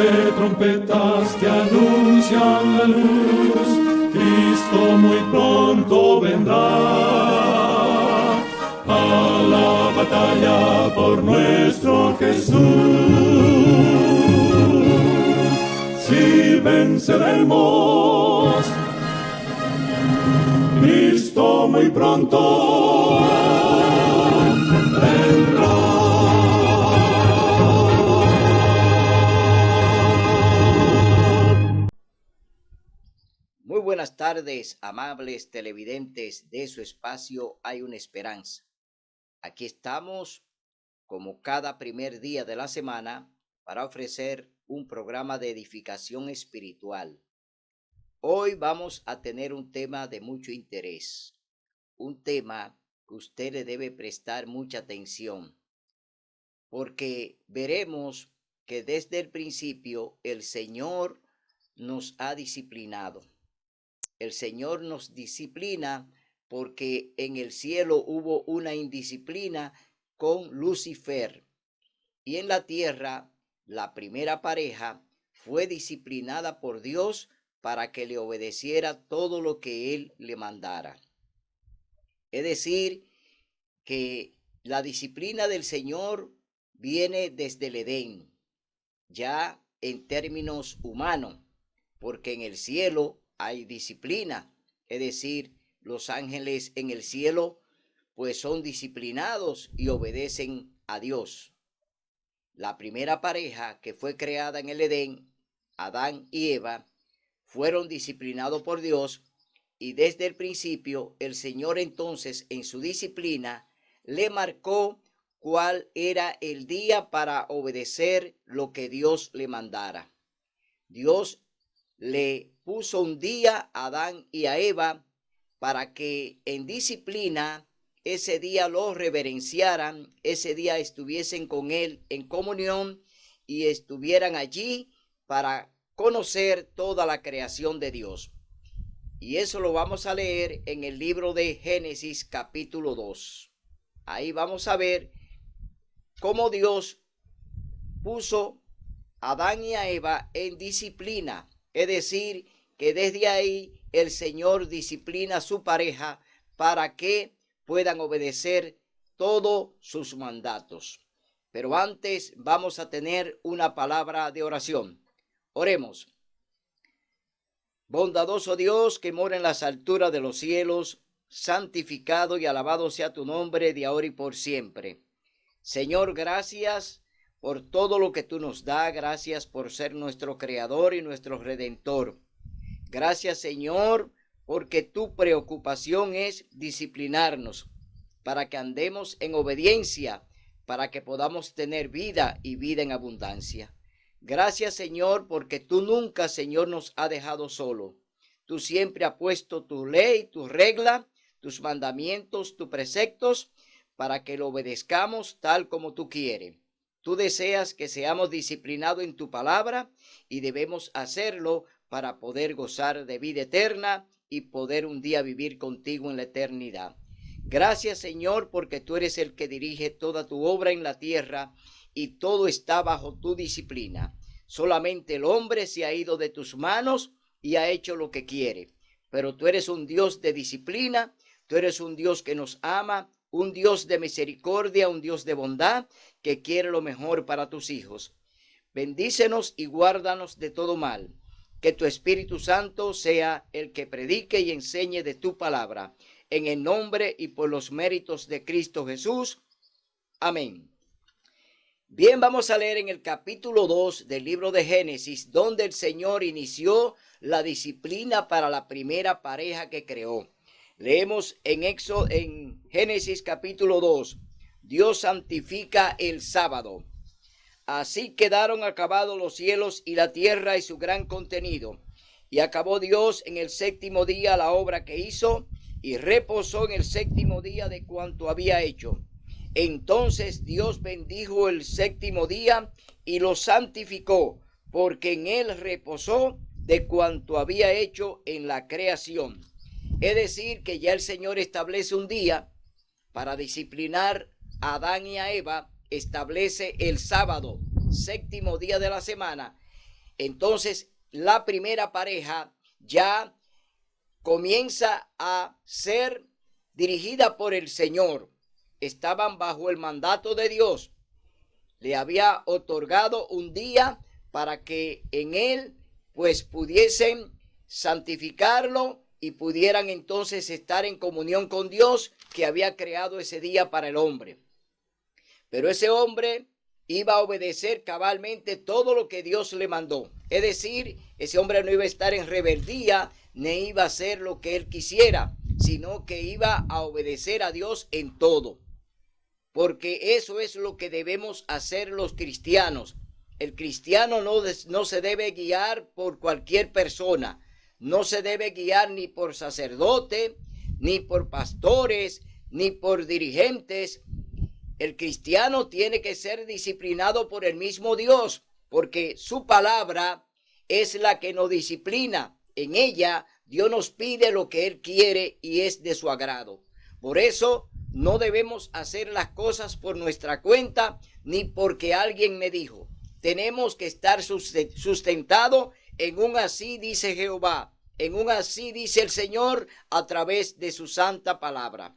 de trompetas que anuncian la luz, Cristo muy pronto vendrá a la batalla por nuestro Jesús. Si venceremos, Cristo muy pronto vendrá. Muy buenas tardes, amables televidentes de su espacio Hay una Esperanza. Aquí estamos, como cada primer día de la semana, para ofrecer un programa de edificación espiritual. Hoy vamos a tener un tema de mucho interés, un tema que usted le debe prestar mucha atención, porque veremos que desde el principio el Señor nos ha disciplinado. El Señor nos disciplina porque en el cielo hubo una indisciplina con Lucifer, y en la tierra la primera pareja fue disciplinada por Dios para que le obedeciera todo lo que Él le mandara. Es decir, que la disciplina del Señor viene desde el Edén, ya en términos humanos, porque en el cielo hay disciplina, es decir, los ángeles en el cielo pues son disciplinados y obedecen a Dios. La primera pareja que fue creada en el Edén, Adán y Eva, fueron disciplinados por Dios, y desde el principio el Señor entonces en su disciplina le marcó cuál era el día para obedecer lo que Dios le mandara. Dios le puso un día a Adán y a Eva para que en disciplina ese día lo reverenciaran, ese día estuviesen con Él en comunión y estuvieran allí para conocer toda la creación de Dios. Y eso lo vamos a leer en el libro de Génesis capítulo 2. Ahí vamos a ver cómo Dios puso a Adán y a Eva en disciplina. Es decir, que desde ahí el Señor disciplina a su pareja para que puedan obedecer todos sus mandatos. Pero antes vamos a tener una palabra de oración. Oremos. Bondadoso Dios que mora en las alturas de los cielos, santificado y alabado sea tu nombre de ahora y por siempre. Señor, gracias por todo lo que tú nos das, gracias por ser nuestro Creador y nuestro Redentor. Gracias, Señor, porque tu preocupación es disciplinarnos para que andemos en obediencia, para que podamos tener vida y vida en abundancia. Gracias, Señor, porque tú nunca, Señor, nos has dejado solo. Tú siempre has puesto tu ley, tu regla, tus mandamientos, tus preceptos, para que lo obedezcamos tal como tú quieres. Tú deseas que seamos disciplinados en tu palabra y debemos hacerlo para poder gozar de vida eterna y poder un día vivir contigo en la eternidad. Gracias, Señor, porque tú eres el que dirige toda tu obra en la tierra y todo está bajo tu disciplina. Solamente el hombre se ha ido de tus manos y ha hecho lo que quiere. Pero tú eres un Dios de disciplina, tú eres un Dios que nos ama, un Dios de misericordia, un Dios de bondad que quiere lo mejor para tus hijos. Bendícenos y guárdanos de todo mal. Que tu Espíritu Santo sea el que predique y enseñe de tu palabra. En el nombre y por los méritos de Cristo Jesús. Amén. Bien, vamos a leer en el capítulo 2 del libro de Génesis, donde el Señor inició la disciplina para la primera pareja que creó. Leemos en Génesis capítulo 2. Dios santifica el sábado. Así quedaron acabados los cielos y la tierra y su gran contenido. Y acabó Dios en el séptimo día la obra que hizo, y reposó en el séptimo día de cuanto había hecho. Entonces Dios bendijo el séptimo día y lo santificó, porque en él reposó de cuanto había hecho en la creación. Es decir, que ya el Señor establece un día para disciplinar a Adán y a Eva, establece el sábado, séptimo día de la semana, entonces la primera pareja ya comienza a ser dirigida por el Señor. Estaban bajo el mandato de Dios. Le había otorgado un día para que en él pues pudiesen santificarlo y pudieran entonces estar en comunión con Dios, que había creado ese día para el hombre. Pero ese hombre iba a obedecer cabalmente todo lo que Dios le mandó. Es decir, ese hombre no iba a estar en rebeldía, ni iba a hacer lo que él quisiera, sino que iba a obedecer a Dios en todo. Porque eso es lo que debemos hacer los cristianos. El cristiano no se debe guiar por cualquier persona. No se debe guiar ni por sacerdote, ni por pastores, ni por dirigentes. El cristiano tiene que ser disciplinado por el mismo Dios, porque su palabra es la que nos disciplina. En ella Dios nos pide lo que Él quiere y es de su agrado. Por eso no debemos hacer las cosas por nuestra cuenta ni porque alguien me dijo. Tenemos que estar sustentados en un así dice Jehová, en un así dice el Señor a través de su santa palabra.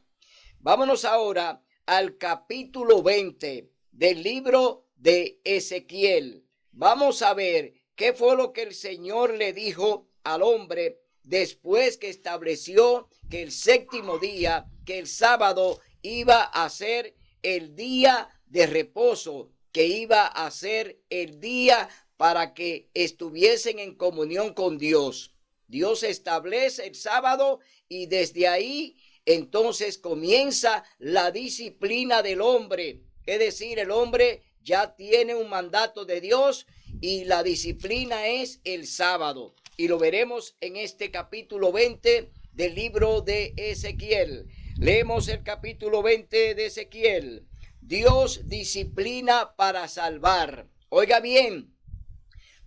Vámonos ahora al capítulo 20 del libro de Ezequiel. Vamos a ver qué fue lo que el Señor le dijo al hombre después que estableció que el séptimo día, que el sábado iba a ser el día de reposo, que iba a ser el día para que estuviesen en comunión con Dios. Dios establece el sábado y desde ahí entonces comienza la disciplina del hombre. Es decir, el hombre ya tiene un mandato de Dios y la disciplina es el sábado. Y lo veremos en este capítulo 20 del libro de Ezequiel. Leemos el capítulo 20 de Ezequiel. Dios disciplina para salvar. Oiga bien,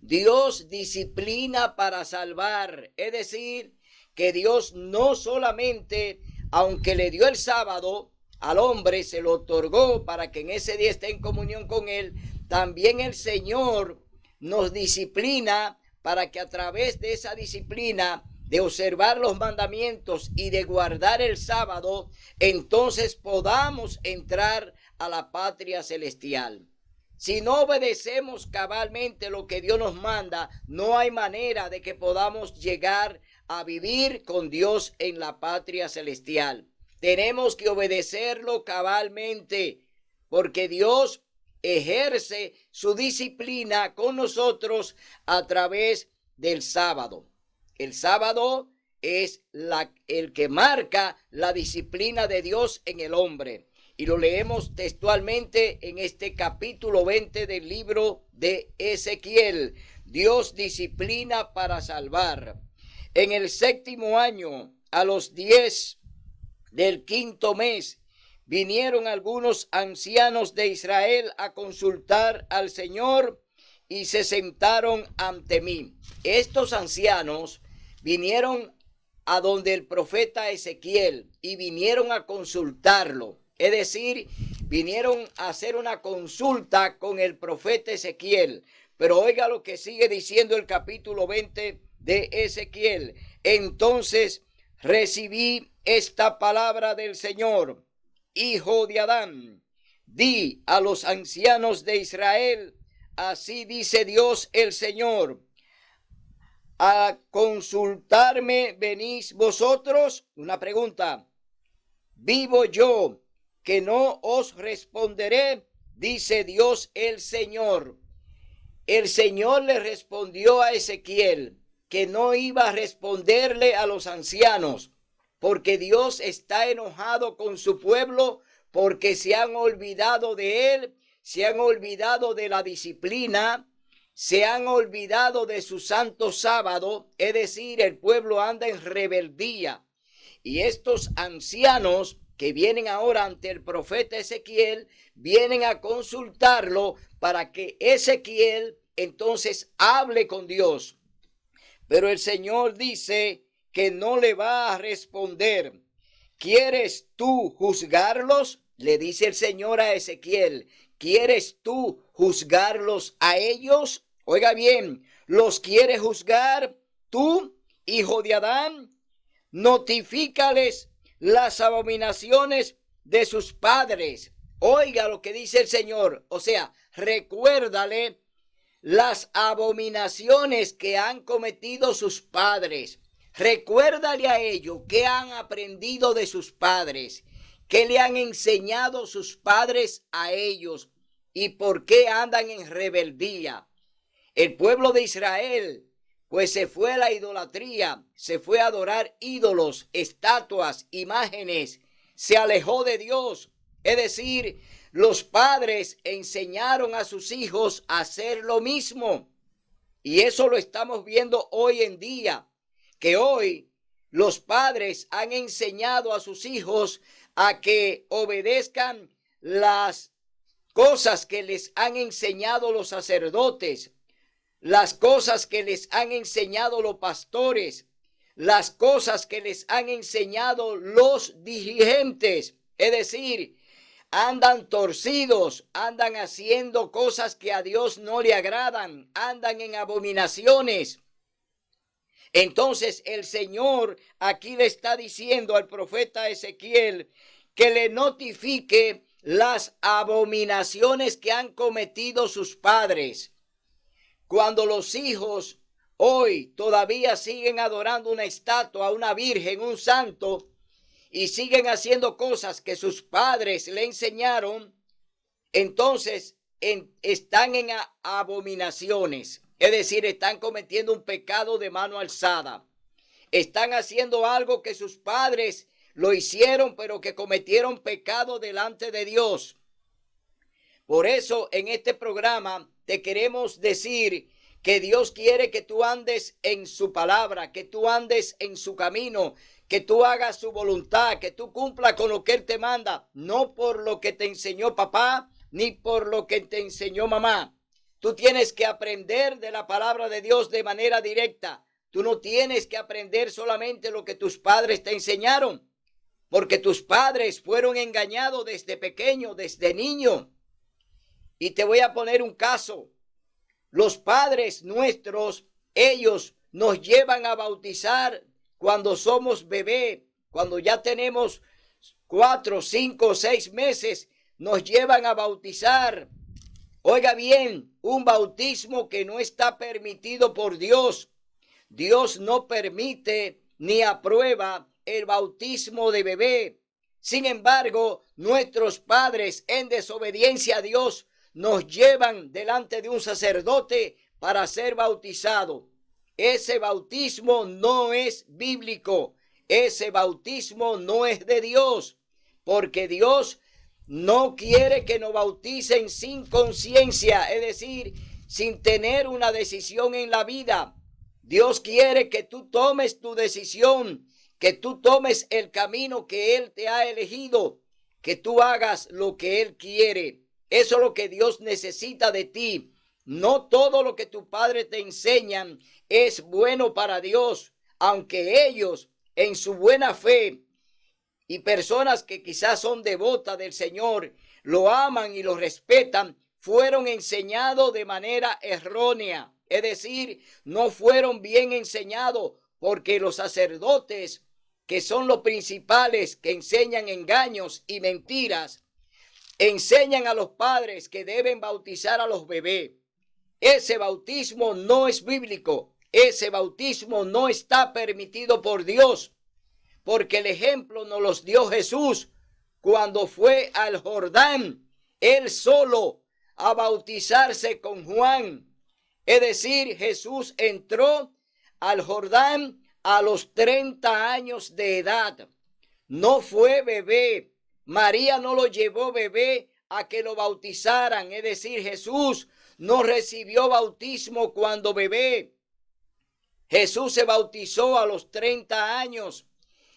Dios disciplina para salvar. Es decir, que Dios no solamente, aunque le dio el sábado al hombre, se lo otorgó para que en ese día esté en comunión con Él, también el Señor nos disciplina para que a través de esa disciplina de observar los mandamientos y de guardar el sábado, entonces podamos entrar a la patria celestial. Si no obedecemos cabalmente lo que Dios nos manda, no hay manera de que podamos llegar a vivir con Dios en la patria celestial. Tenemos que obedecerlo cabalmente, porque Dios ejerce su disciplina con nosotros a través del sábado. El sábado es el que marca la disciplina de Dios en el hombre. Y lo leemos textualmente en este capítulo 20 del libro de Ezequiel. Dios disciplina para salvar. En el séptimo año, a los 10 del quinto mes, vinieron algunos ancianos de Israel a consultar al Señor y se sentaron ante mí. Estos ancianos vinieron a donde el profeta Ezequiel y vinieron a consultarlo. Es decir, vinieron a hacer una consulta con el profeta Ezequiel. Pero oiga lo que sigue diciendo el capítulo 20 de Ezequiel. Entonces recibí esta palabra del Señor. Hijo de Adán, di a los ancianos de Israel, así dice Dios el Señor. ¿A consultarme venís vosotros? Una pregunta. Vivo yo, que no os responderé, dice Dios el Señor. El Señor le respondió a Ezequiel que no iba a responderle a los ancianos, porque Dios está enojado con su pueblo, porque se han olvidado de él, se han olvidado de la disciplina, se han olvidado de su santo sábado, es decir, el pueblo anda en rebeldía. Y estos ancianos que vienen ahora ante el profeta Ezequiel, vienen a consultarlo para que Ezequiel entonces hable con Dios. Pero el Señor dice que no le va a responder. ¿Quieres tú juzgarlos? Le dice el Señor a Ezequiel. ¿Quieres tú juzgarlos a ellos? Oiga bien, ¿los quieres juzgar tú, hijo de Adán? Notifícales las abominaciones de sus padres. Oiga lo que dice el Señor. O sea, recuérdale las abominaciones que han cometido sus padres. Recuérdale a ellos que han aprendido de sus padres, que le han enseñado sus padres a ellos y por qué andan en rebeldía. El pueblo de Israel, pues se fue a la idolatría, se fue a adorar ídolos, estatuas, imágenes, se alejó de Dios. Es decir, los padres enseñaron a sus hijos a hacer lo mismo. Y eso lo estamos viendo hoy en día, que hoy los padres han enseñado a sus hijos a que obedezcan las cosas que les han enseñado los sacerdotes, las cosas que les han enseñado los pastores, las cosas que les han enseñado los dirigentes. Es decir, andan torcidos, andan haciendo cosas que a Dios no le agradan, andan en abominaciones. Entonces el Señor aquí le está diciendo al profeta Ezequiel que le notifique las abominaciones que han cometido sus padres. Cuando los hijos hoy todavía siguen adorando una estatua, una virgen, un santo, y siguen haciendo cosas que sus padres le enseñaron, entonces están en abominaciones. Es decir, están cometiendo un pecado de mano alzada. Están haciendo algo que sus padres lo hicieron, pero que cometieron pecado delante de Dios. Por eso en este programa te queremos decir que Dios quiere que tú andes en su palabra, que tú andes en su camino, que tú hagas su voluntad, que tú cumplas con lo que Él te manda, no por lo que te enseñó papá, ni por lo que te enseñó mamá. Tú tienes que aprender de la palabra de Dios de manera directa. Tú no tienes que aprender solamente lo que tus padres te enseñaron, porque tus padres fueron engañados desde pequeño, desde niño. Y te voy a poner un caso. Los padres nuestros, ellos nos llevan a bautizar cuando somos bebé, cuando ya tenemos 4, 5, 6 meses, nos llevan a bautizar. Oiga bien, un bautismo que no está permitido por Dios. Dios no permite ni aprueba el bautismo de bebé. Sin embargo, nuestros padres en desobediencia a Dios nos llevan delante de un sacerdote para ser bautizado. Ese bautismo no es bíblico. Ese bautismo no es de Dios, porque Dios no quiere que nos bauticen sin conciencia, es decir, sin tener una decisión en la vida. Dios quiere que tú tomes tu decisión, que tú tomes el camino que Él te ha elegido, que tú hagas lo que Él quiere. Eso es lo que Dios necesita de ti. No todo lo que tus padres te enseñan es bueno para Dios, aunque ellos en su buena fe y personas que quizás son devotas del Señor, lo aman y lo respetan, fueron enseñados de manera errónea. Es decir, no fueron bien enseñados, porque los sacerdotes, que son los principales que enseñan engaños y mentiras, enseñan a los padres que deben bautizar a los bebés. Ese bautismo no es bíblico. Ese bautismo no está permitido por Dios, porque el ejemplo nos los dio Jesús cuando fue al Jordán, él solo, a bautizarse con Juan. Es decir, Jesús entró al Jordán a los 30 años de edad. No fue bebé. María no lo llevó bebé a que lo bautizaran. Es decir, Jesús no recibió bautismo cuando bebé. Jesús se bautizó a los 30 años.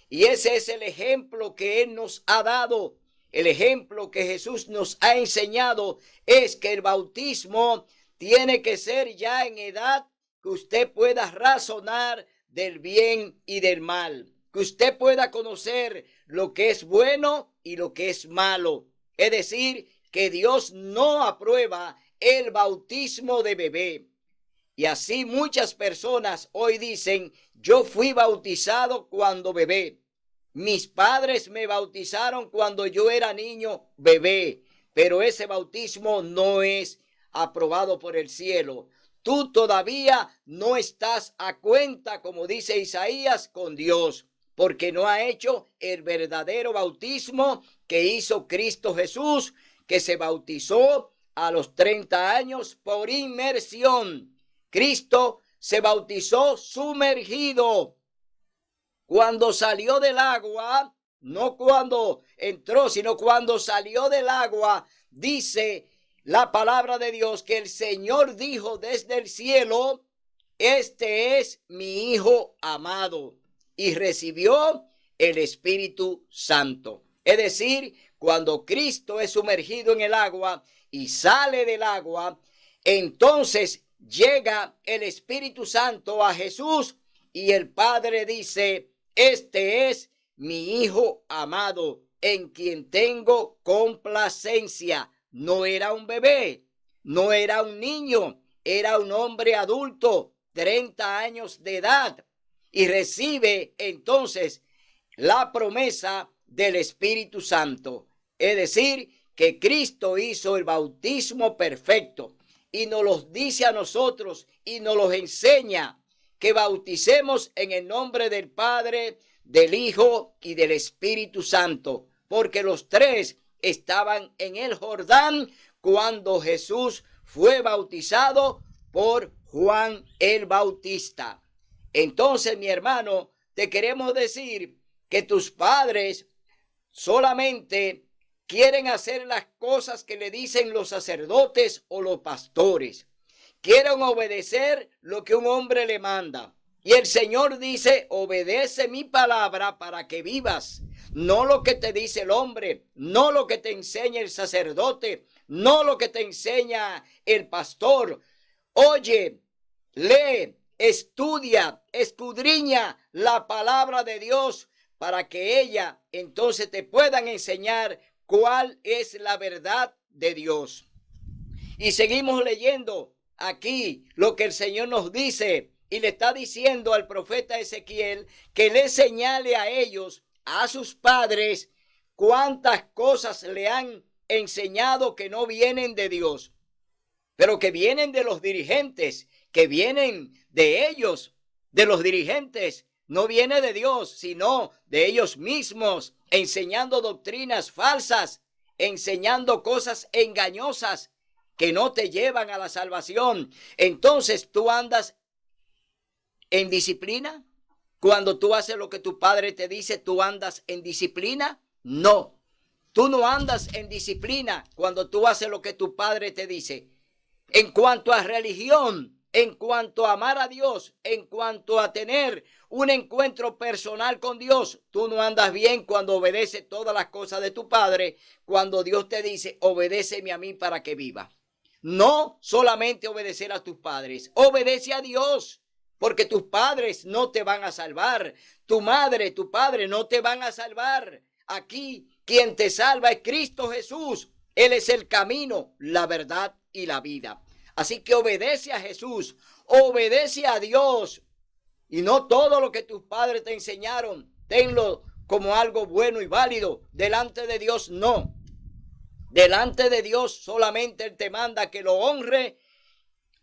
Y ese es el ejemplo que Él nos ha dado. El ejemplo que Jesús nos ha enseñado es que el bautismo tiene que ser ya en edad que usted pueda razonar del bien y del mal, que usted pueda conocer lo que es bueno y lo que es malo. Es decir, que Dios no aprueba el bautismo de bebé. Y así muchas personas hoy dicen, yo fui bautizado cuando bebé. Mis padres me bautizaron cuando yo era niño, bebé. Pero ese bautismo no es aprobado por el cielo. Tú todavía no estás a cuenta, como dice Isaías, con Dios, porque no ha hecho el verdadero bautismo que hizo Cristo Jesús, que se bautizó a los 30 años por inmersión. Cristo se bautizó sumergido. Cuando salió del agua, no cuando entró, sino cuando salió del agua, dice la palabra de Dios que el Señor dijo desde el cielo, este es mi Hijo amado, y recibió el Espíritu Santo. Es decir, cuando Cristo es sumergido en el agua y sale del agua, entonces llega el Espíritu Santo a Jesús y el Padre dice, este es mi Hijo amado, en quien tengo complacencia. No era un bebé, no era un niño, era un hombre adulto, 30 años de edad, y recibe entonces la promesa del Espíritu Santo. Es decir, que Cristo hizo el bautismo perfecto y nos los dice a nosotros y nos los enseña que bauticemos en el nombre del Padre, del Hijo y del Espíritu Santo, porque los tres estaban en el Jordán cuando Jesús fue bautizado por Juan el Bautista. Entonces, mi hermano, te queremos decir que tus padres solamente quieren hacer las cosas que le dicen los sacerdotes o los pastores. Quieren obedecer lo que un hombre le manda. Y el Señor dice, obedece mi palabra para que vivas. No lo que te dice el hombre, no lo que te enseña el sacerdote, no lo que te enseña el pastor. Oye, lee, estudia, escudriña la palabra de Dios para que ella entonces te puedan enseñar cuál es la verdad de Dios. Y seguimos leyendo aquí lo que el Señor nos dice y le está diciendo al profeta Ezequiel que le señale a ellos, a sus padres, cuántas cosas le han enseñado que no vienen de Dios, pero que vienen de los dirigentes, que vienen de ellos, de los dirigentes. No viene de Dios, sino de ellos mismos, enseñando doctrinas falsas, enseñando cosas engañosas que no te llevan a la salvación. Entonces tú andas en disciplina. Cuando tú haces lo que tu padre te dice, ¿tú andas en disciplina? No, tú no andas en disciplina cuando tú haces lo que tu padre te dice. En cuanto a religión, en cuanto a amar a Dios, en cuanto a tener un encuentro personal con Dios, tú no andas bien cuando obedeces todas las cosas de tu padre, cuando Dios te dice, obedéceme a mí para que viva. No solamente obedecer a tus padres, obedece a Dios, porque tus padres no te van a salvar. Tu madre, tu padre no te van a salvar. Aquí quien te salva es Cristo Jesús. Él es el camino, la verdad y la vida. Así que obedece a Jesús, obedece a Dios. Y no todo lo que tus padres te enseñaron, tenlo como algo bueno y válido. Delante de Dios no. Delante de Dios solamente Él te manda que lo honre.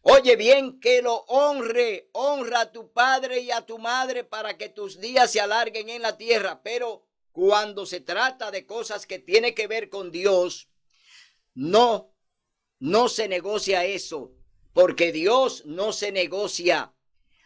Oye bien, que lo honre. Honra a tu padre y a tu madre para que tus días se alarguen en la tierra. Pero cuando se trata de cosas que tienen que ver con Dios, no se negocia eso, porque Dios no se negocia.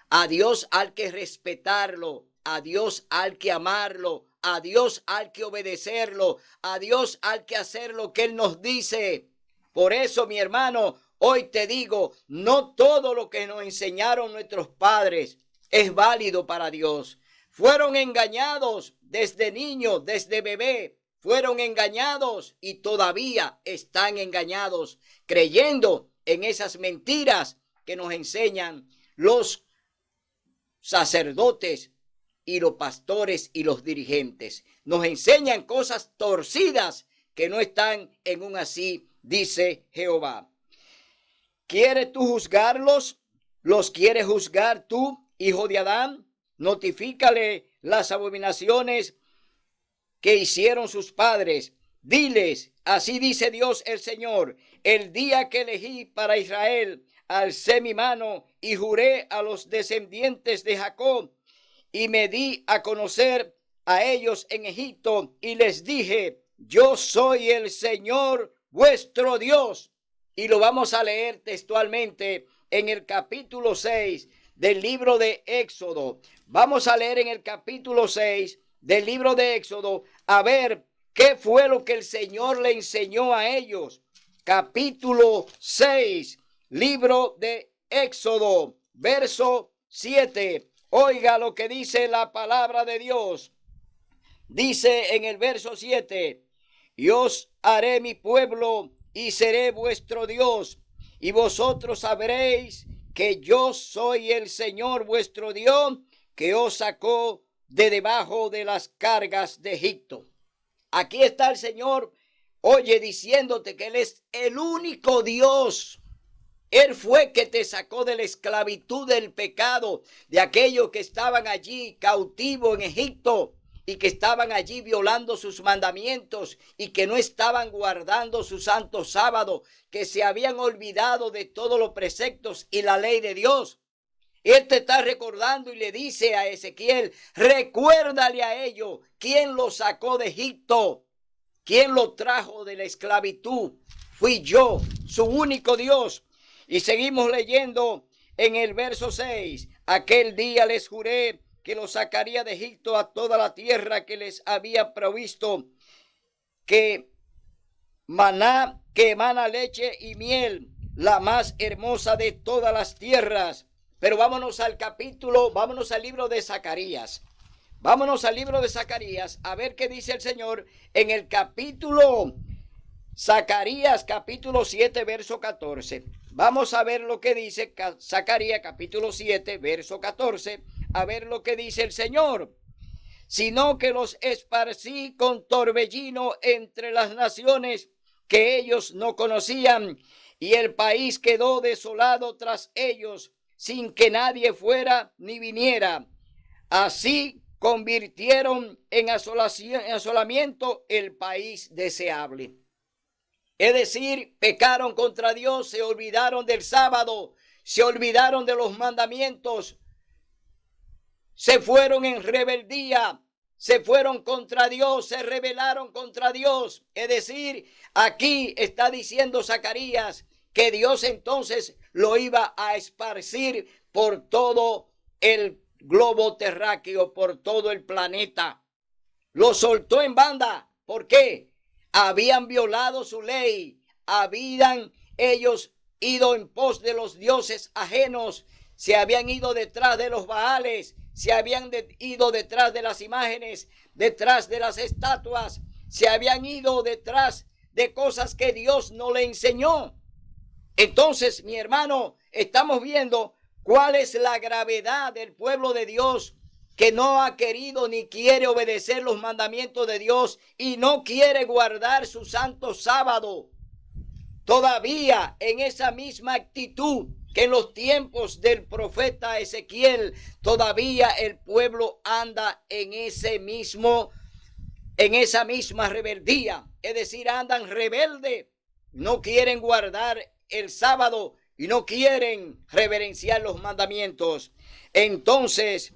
A Dios hay que respetarlo, a Dios hay que amarlo, a Dios hay que obedecerlo, a Dios hay que hacer lo que Él nos dice. Por eso, mi hermano, hoy te digo, no todo lo que nos enseñaron nuestros padres es válido para Dios. Fueron engañados desde niños, desde bebé. Fueron engañados y todavía están engañados, creyendo en esas mentiras que nos enseñan los sacerdotes y los pastores y los dirigentes. Nos enseñan cosas torcidas que no están en un así, dice Jehová. ¿Quieres tú juzgarlos? ¿Los quieres juzgar tú, hijo de Adán? Notifícale las abominaciones que hicieron sus padres. Diles, así dice Dios el Señor, el día que elegí para Israel, alcé mi mano y juré a los descendientes de Jacob y me di a conocer a ellos en Egipto y les dije, yo soy el Señor vuestro Dios. Y lo vamos a leer textualmente en el capítulo 6 del libro de Éxodo. Vamos a leer en el capítulo 6 del libro de Éxodo a ver qué fue lo que el Señor le enseñó a ellos. Capítulo 6, libro de Éxodo, verso 7. Oiga lo que dice la palabra de Dios. Dice en el verso 7, y os haré mi pueblo y seré vuestro Dios, y vosotros sabréis que yo soy el Señor vuestro Dios, que os sacó de debajo de las cargas de Egipto. Aquí está el Señor, oye, diciéndote que Él es el único Dios. Él fue que te sacó de la esclavitud del pecado, de aquellos que estaban allí cautivos en Egipto y que estaban allí violando sus mandamientos y que no estaban guardando su santo sábado, que se habían olvidado de todos los preceptos y la ley de Dios. Él te está recordando y le dice a Ezequiel, recuérdale a ellos quién lo sacó de Egipto, quién lo trajo de la esclavitud. Fui yo, su único Dios. Y seguimos leyendo en el verso 6. Aquel día les juré que los sacaría de Egipto a toda la tierra que les había provisto, que emana leche y miel, la más hermosa de todas las tierras. Pero vámonos al libro de Zacarías. Vámonos al libro de Zacarías a ver qué dice el Señor en el capítulo Zacarías, capítulo 7, verso 14. Vamos a ver lo que dice Zacarías, capítulo 7, verso 14. A ver lo que dice el Señor. Sino que los esparcí con torbellino entre las naciones que ellos no conocían, y el país quedó desolado tras ellos, sin que nadie fuera ni viniera. Así convirtieron en asolamiento el país deseable. Es decir, pecaron contra Dios, se olvidaron del sábado, se olvidaron de los mandamientos, se fueron en rebeldía, se fueron contra Dios, se rebelaron contra Dios. Es decir, aquí está diciendo Zacarías que Dios entonces lo iba a esparcir por todo el globo terráqueo, por todo el planeta. Lo soltó en banda. ¿Por qué? Habían violado su ley, habían ellos ido en pos de los dioses ajenos, se habían ido detrás de los baales, se habían ido detrás de las imágenes, detrás de las estatuas, se habían ido detrás de cosas que Dios no le enseñó. Entonces, mi hermano, estamos viendo cuál es la gravedad del pueblo de Dios, que no ha querido ni quiere obedecer los mandamientos de Dios y no quiere guardar su santo sábado. Todavía en esa misma actitud que en los tiempos del profeta Ezequiel, todavía el pueblo anda en esa misma rebeldía. Es decir, andan rebeldes, no quieren guardar el sábado y no quieren reverenciar los mandamientos. Entonces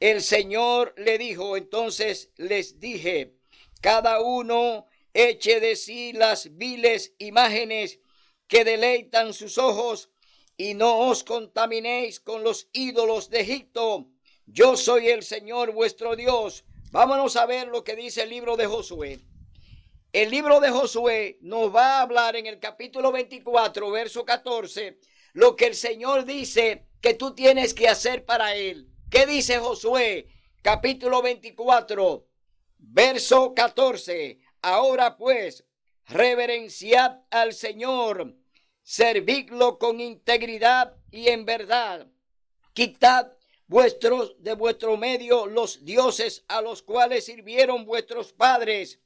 el Señor le dijo, entonces les dije, cada uno eche de sí las viles imágenes que deleitan sus ojos y no os contaminéis con los ídolos de Egipto. Yo soy el Señor vuestro Dios. Vámonos a ver lo que dice el libro de Josué. El libro de Josué nos va a hablar en el capítulo 24, verso 14, lo que el Señor dice que tú tienes que hacer para Él. ¿Qué dice Josué? Capítulo 24, verso 14. Ahora pues, reverenciad al Señor, servidlo con integridad y en verdad. Quitad de vuestro medio los dioses a los cuales sirvieron vuestros padres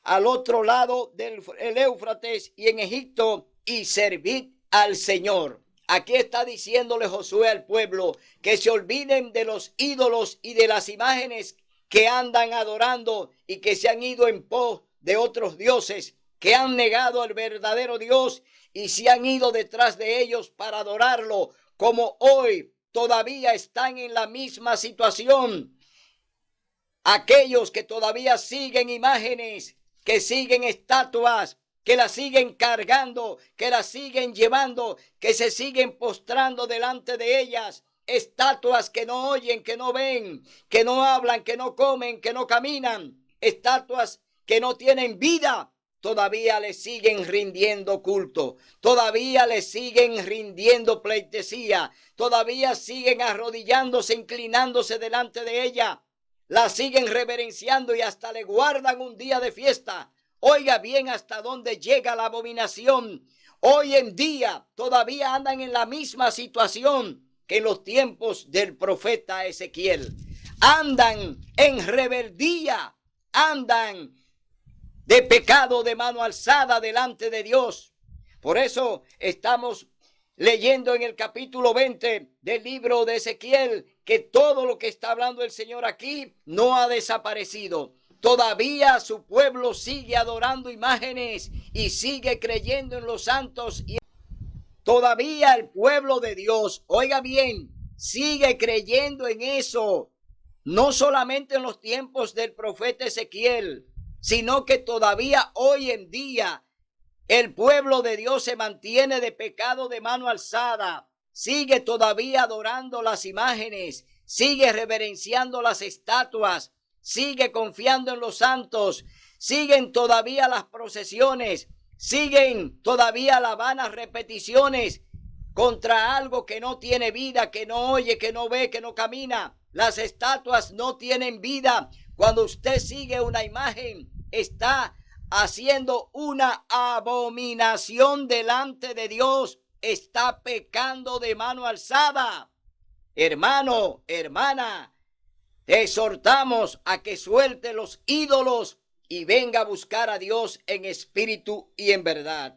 al otro lado del Éufrates y en Egipto, y servid al Señor. Aquí está diciéndole Josué al pueblo que se olviden de los ídolos y de las imágenes que andan adorando y que se han ido en pos de otros dioses, que han negado al verdadero Dios y se han ido detrás de ellos para adorarlo, como hoy todavía están en la misma situación. Aquellos que todavía siguen imágenes, que siguen estatuas, que las siguen cargando, que las siguen llevando, que se siguen postrando delante de ellas. Estatuas que no oyen, que no ven, que no hablan, que no comen, que no caminan. Estatuas que no tienen vida. Todavía le siguen rindiendo culto, todavía le siguen rindiendo pleitesía, todavía siguen arrodillándose, inclinándose delante de ella. La siguen reverenciando y hasta le guardan un día de fiesta. Oiga bien hasta dónde llega la abominación. Hoy en día todavía andan en la misma situación que en los tiempos del profeta Ezequiel. Andan en rebeldía, andan de pecado de mano alzada delante de Dios. Por eso estamos leyendo en el capítulo 20 del libro de Ezequiel que todo lo que está hablando el Señor aquí no ha desaparecido. Todavía su pueblo sigue adorando imágenes y sigue creyendo en los santos. Y todavía el pueblo de Dios, oiga bien, sigue creyendo en eso. No solamente en los tiempos del profeta Ezequiel, sino que todavía hoy en día el pueblo de Dios se mantiene de pecado de mano alzada, sigue todavía adorando las imágenes, sigue reverenciando las estatuas, sigue confiando en los santos, siguen todavía las procesiones, siguen todavía las vanas repeticiones contra algo que no tiene vida, que no oye, que no ve, que no camina. Las estatuas no tienen vida. Cuando usted sigue una imagen, está haciendo una abominación delante de Dios, está pecando de mano alzada. Hermano, hermana, te exhortamos a que suelte los ídolos y venga a buscar a Dios en espíritu y en verdad.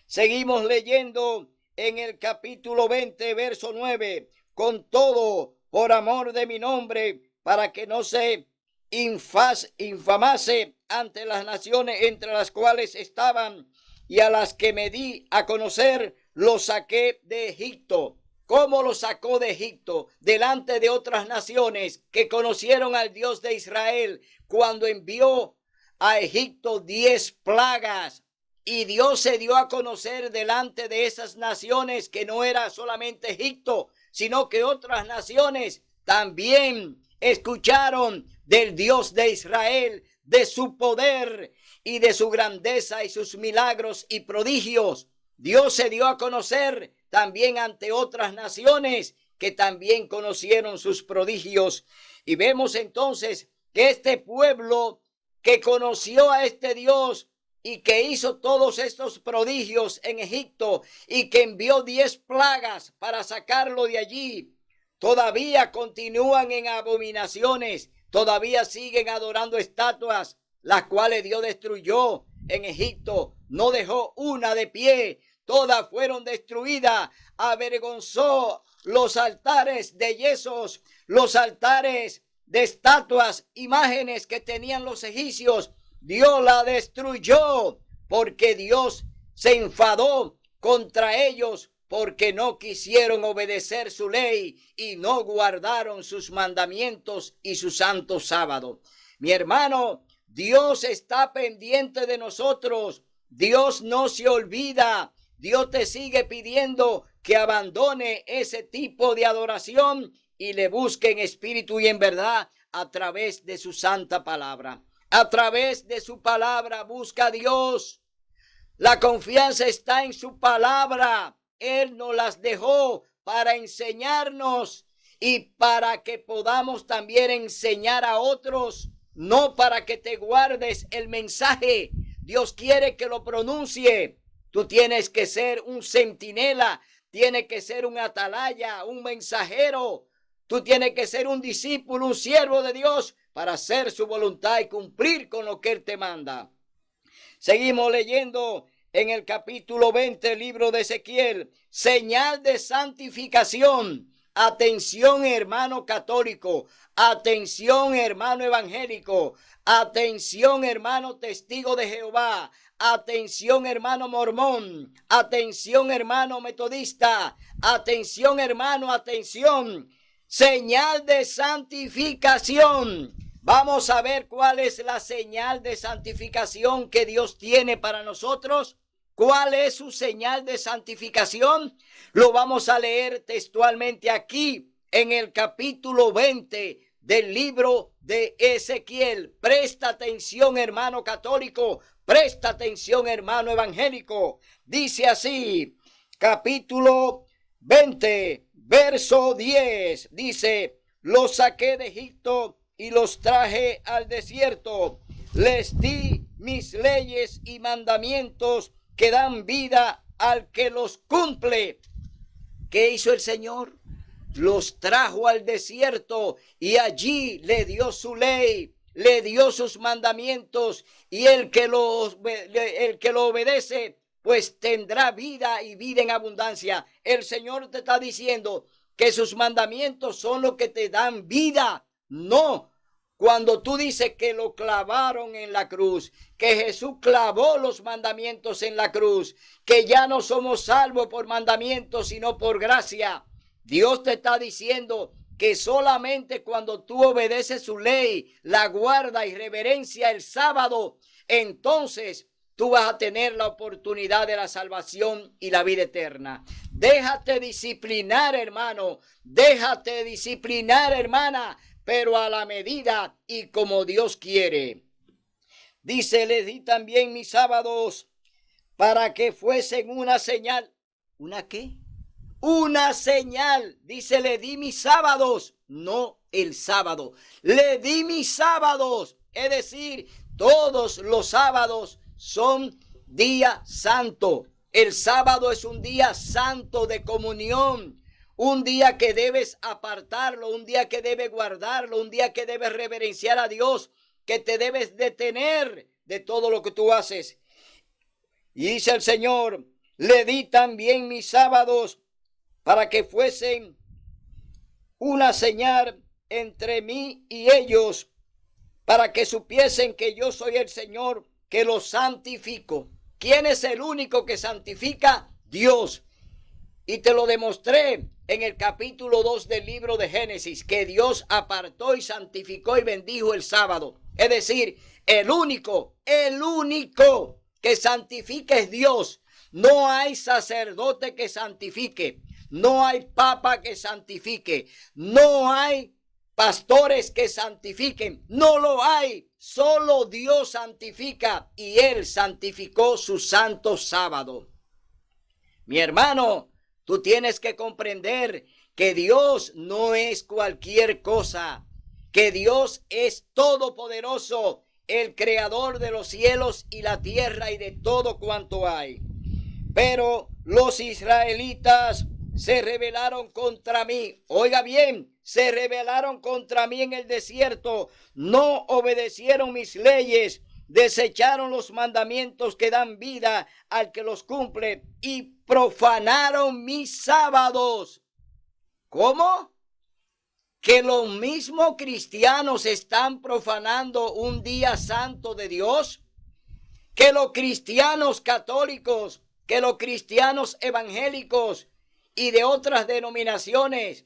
Seguimos leyendo en el capítulo 20, verso 9. Con todo, por amor de mi nombre, para que no se infamase ante las naciones entre las cuales estaban y a las que me di a conocer, los saqué de Egipto. ¿Cómo los sacó de Egipto? Delante de otras naciones que conocieron al Dios de Israel cuando envió a Egipto 10 plagas. Y Dios se dio a conocer delante de esas naciones que no era solamente Egipto, sino que otras naciones también escucharon del Dios de Israel, de su poder y de su grandeza y sus milagros y prodigios. Dios se dio a conocer también ante otras naciones que también conocieron sus prodigios. Y vemos entonces que este pueblo que conoció a este Dios y que hizo todos estos prodigios en Egipto y que envió 10 plagas para sacarlo de allí, todavía continúan en abominaciones, todavía siguen adorando estatuas, las cuales Dios destruyó en Egipto. No dejó una de pie, todas fueron destruidas. Avergonzó los altares de yesos, los altares de estatuas, imágenes que tenían los egipcios. Dios la destruyó porque Dios se enfadó contra ellos porque no quisieron obedecer su ley y no guardaron sus mandamientos y su santo sábado. Mi hermano, Dios está pendiente de nosotros. Dios no se olvida. Dios te sigue pidiendo que abandone ese tipo de adoración y le busque en espíritu y en verdad a través de su santa palabra. A través de su palabra busca a Dios. La confianza está en su palabra. Él nos las dejó para enseñarnos y para que podamos también enseñar a otros, no para que te guardes el mensaje. Dios quiere que lo pronuncie. Tú tienes que ser un centinela, tienes que ser un atalaya, un mensajero. Tú tienes que ser un discípulo, un siervo de Dios para hacer su voluntad y cumplir con lo que Él te manda. Seguimos leyendo en el capítulo 20, el libro de Ezequiel, señal de santificación. Atención, hermano católico, atención, hermano evangélico, atención, hermano testigo de Jehová, atención, hermano mormón, atención, hermano metodista, atención, hermano, atención, señal de santificación. Vamos a ver cuál es la señal de santificación que Dios tiene para nosotros. ¿Cuál es su señal de santificación? Lo vamos a leer textualmente aquí en el capítulo 20 del libro de Ezequiel. Presta atención, hermano católico. Presta atención, hermano evangélico. Dice así, capítulo 20, verso 10. Dice, los saqué de Egipto y los traje al desierto. Les di mis leyes y mandamientos que dan vida al que los cumple. ¿Qué hizo el Señor? Los trajo al desierto y allí le dio su ley, le dio sus mandamientos, y el que lo obedece, pues tendrá vida y vida en abundancia. El Señor te está diciendo que sus mandamientos son los que te dan vida. No. Cuando tú dices que lo clavaron en la cruz, que Jesús clavó los mandamientos en la cruz, que ya no somos salvos por mandamientos, sino por gracia, Dios te está diciendo que solamente cuando tú obedeces su ley, la guarda y reverencia el sábado, entonces tú vas a tener la oportunidad de la salvación y la vida eterna. Déjate disciplinar, hermano. Déjate disciplinar, hermana, pero a la medida y como Dios quiere. Dice, les di también mis sábados para que fuesen una señal. ¿Una qué? Una señal. Dice, le di mis sábados, no el sábado. Le di mis sábados. Es decir, todos los sábados son día santo. El sábado es un día santo de comunión. Un día que debes apartarlo, un día que debes guardarlo, un día que debes reverenciar a Dios, que te debes detener de todo lo que tú haces. Y dice el Señor, le di también mis sábados para que fuesen una señal entre mí y ellos, para que supiesen que yo soy el Señor, que los santifico. ¿Quién es el único que santifica? Dios. Y te lo demostré en el capítulo 2 del libro de Génesis, que Dios apartó y santificó y bendijo el sábado. Es decir, el único que santifica es Dios. No hay sacerdote que santifique. No hay papa que santifique. No hay pastores que santifiquen. No lo hay. Solo Dios santifica, y Él santificó su santo sábado. Mi hermano, tú tienes que comprender que Dios no es cualquier cosa, que Dios es todopoderoso, el creador de los cielos y la tierra y de todo cuanto hay. Pero los israelitas se rebelaron contra mí. Oiga bien, se rebelaron contra mí en el desierto, no obedecieron mis leyes, desecharon los mandamientos que dan vida al que los cumple y profanaron mis sábados. ¿Cómo? Que los mismos cristianos están profanando un día santo de Dios. Que los cristianos católicos, que los cristianos evangélicos y de otras denominaciones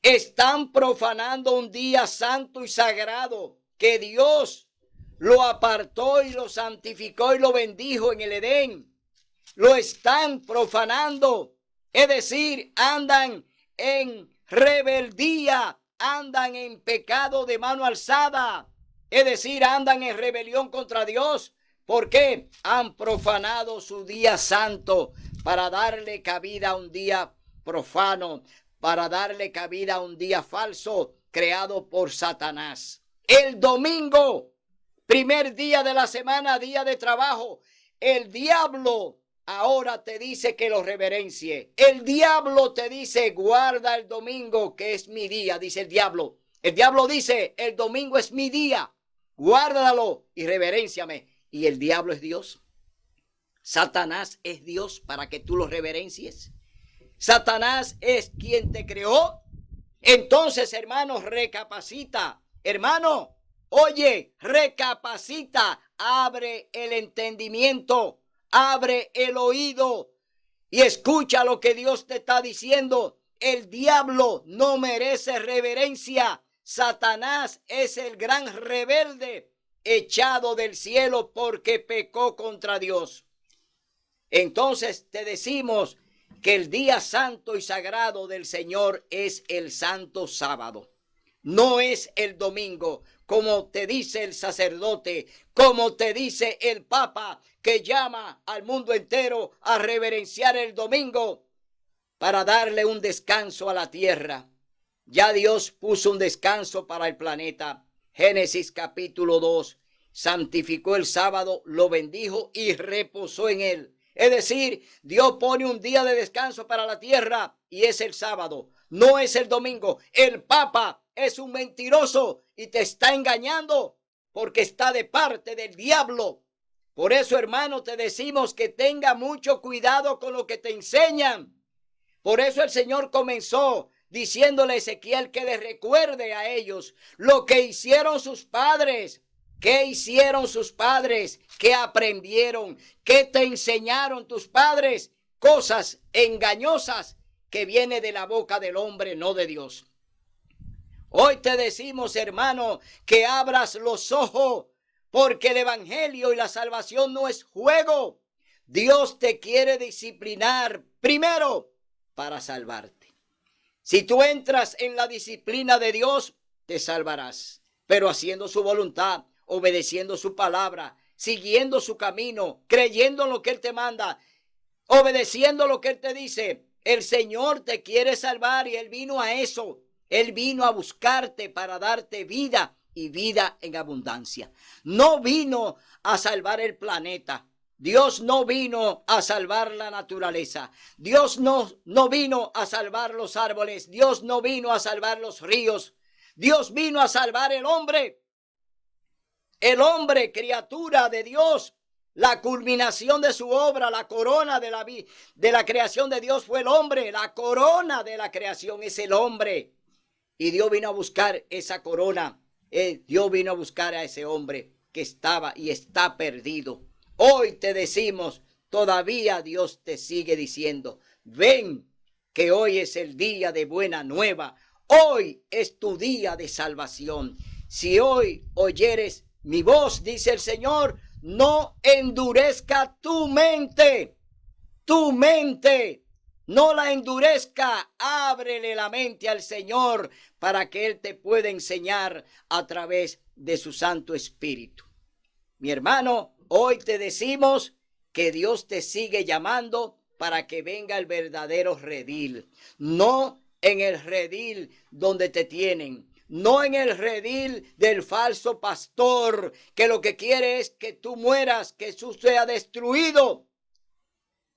están profanando un día santo y sagrado que Dios lo apartó y lo santificó y lo bendijo en el Edén. Lo están profanando, es decir, andan en rebeldía, andan en pecado de mano alzada, es decir, andan en rebelión contra Dios. ¿Por qué? Han profanado su día santo para darle cabida a un día profano, para darle cabida a un día falso creado por Satanás. El domingo, primer día de la semana, día de trabajo, el diablo ahora te dice que lo reverencie. El diablo te dice, guarda el domingo, que es mi día, dice el diablo. El diablo dice, el domingo es mi día, guárdalo y reverénciame. ¿Y el diablo es Dios? ¿Satanás es Dios para que tú lo reverencies? ¿Satanás es quien te creó? Entonces, hermano, recapacita. Hermano, oye, recapacita. Abre el entendimiento, abre el oído y escucha lo que Dios te está diciendo. El diablo no merece reverencia. Satanás es el gran rebelde echado del cielo porque pecó contra Dios. Entonces te decimos que el día santo y sagrado del Señor es el santo sábado. No es el domingo, como te dice el sacerdote, como te dice el Papa, que llama al mundo entero a reverenciar el domingo para darle un descanso a la tierra. Ya Dios puso un descanso para el planeta. Génesis capítulo 2. Santificó el sábado, lo bendijo y reposó en él. Es decir, Dios pone un día de descanso para la tierra y es el sábado, no es el domingo. El Papa es un mentiroso y te está engañando porque está de parte del diablo. Por eso, hermano, te decimos que tenga mucho cuidado con lo que te enseñan. Por eso el Señor comenzó diciéndole a Ezequiel que les recuerde a ellos lo que hicieron sus padres. ¿Qué hicieron sus padres? ¿Qué aprendieron? ¿Qué te enseñaron tus padres? Cosas engañosas que vienen de la boca del hombre, no de Dios. Hoy te decimos, hermano, que abras los ojos, porque el evangelio y la salvación no es juego. Dios te quiere disciplinar primero para salvarte. Si tú entras en la disciplina de Dios, te salvarás, pero haciendo su voluntad, obedeciendo su palabra, siguiendo su camino, creyendo en lo que Él te manda, obedeciendo lo que Él te dice. El Señor te quiere salvar y Él vino a eso. Él vino a buscarte para darte vida y vida en abundancia. No vino a salvar el planeta. Dios no vino a salvar la naturaleza. Dios no vino a salvar los árboles. Dios no vino a salvar los ríos. Dios vino a salvar el hombre. El hombre, criatura de Dios. La culminación de su obra, la corona de la creación de Dios fue el hombre. La corona de la creación es el hombre. Y Dios vino a buscar esa corona. Dios vino a buscar a ese hombre que estaba y está perdido. Hoy te decimos, todavía Dios te sigue diciendo, ven, que hoy es el día de buena nueva. Hoy es tu día de salvación. Si hoy oyeres mi voz, dice el Señor, no endurezca tu mente. Tu mente. No la endurezca, ábrele la mente al Señor para que Él te pueda enseñar a través de su Santo Espíritu. Mi hermano, hoy te decimos que Dios te sigue llamando para que venga el verdadero redil. No en el redil donde te tienen. No en el redil del falso pastor que lo que quiere es que tú mueras, que tú seas destruido.